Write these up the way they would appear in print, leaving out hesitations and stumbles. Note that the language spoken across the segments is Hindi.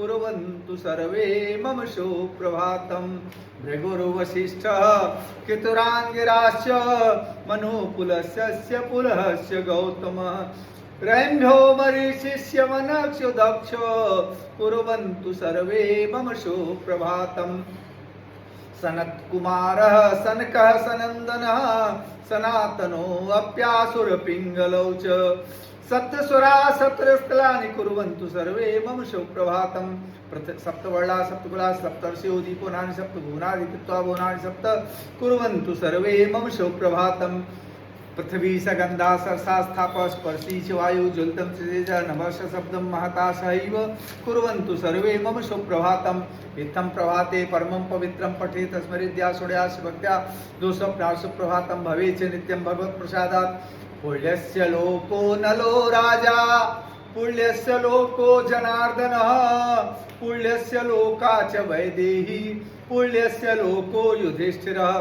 कुर्वन्तु सर्वे मम सुप्रभातं भृगुर्वसिष्ठः केतुराङ्गिराश्च मनुपुलस्य पुलहस्य गौतमः रैम्भ्यो मरीचिष्य मनक्षो दक्ष कुर्वन्तु सर्वे मम सुप्रभातम् सनत्कुमारः सनकः सनन्दनः सनातनो अप्यासुरपिङ्गलौ च सप्तस्वरा सप्तरस्थलानि कुर्वन्तु सर्वे मम सुप्रभातं सप्तवर्णा सप्तकुला सप्तर्षयो दीपोनानि सप्तभुवनानि कृत्वा भुवनानि सप्त कुर्वन्तु सर्वे मम सुप्रभातं पृथ्वी सगन्धा सरसा स्थाप स्पर्शी च वायु ज्वलितं तेज नभः शब्दं महता सहैव कुर्वन्तु सर्वे मम सुप्रभातम् इत्थं प्रभाते परमं पवित्रं पठेत् स्मरेद्या सुड्यास्य भक्त्या दोषप्राश सुप्रभातं भवेत् च नित्यं भगवत्प्रसादात् पुण्यस्य लोको नलो राजा पुण्यस्य लोको जनार्दनः पुण्यस्य लोका च वैदेही पुण्यस्य लोको युधिष्ठिरः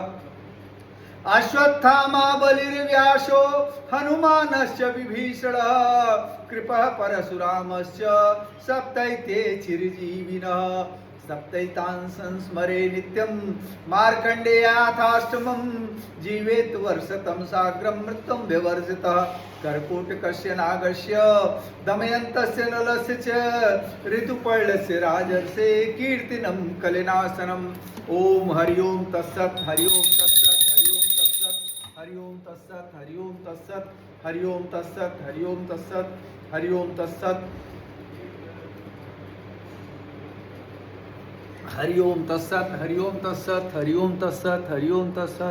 अश्वत्थामा बलिर्व्यासो हनुमानश्च विभीषणः कृपः परशुरामश्च सप्तैते चिरजीविनः सप्तैतान् संस्मरे नित्यं मार्कण्डेयाथाष्टमं जीवेत् वर्षतं साग्रं मृत्युं विवर्जितः कर्कूटकस्य नागस्य दमयन्तस्य नलस्य च ऋतुपर्णस्य राजर्षे कीर्तिनं कलिनाशनम् ॐ हरि ओं तत्सत् हरि ओं तत्सत् हरि ओं तत्सत् हरि ओं तत्सत् हरि ओं तत्सत् हरि ओं तत्सत् हरि ओं तत्सत् हरि ओं तत्सत् हरि ओं तत्सत् हरि ओं तत्सत् हरि ओं तत्सत्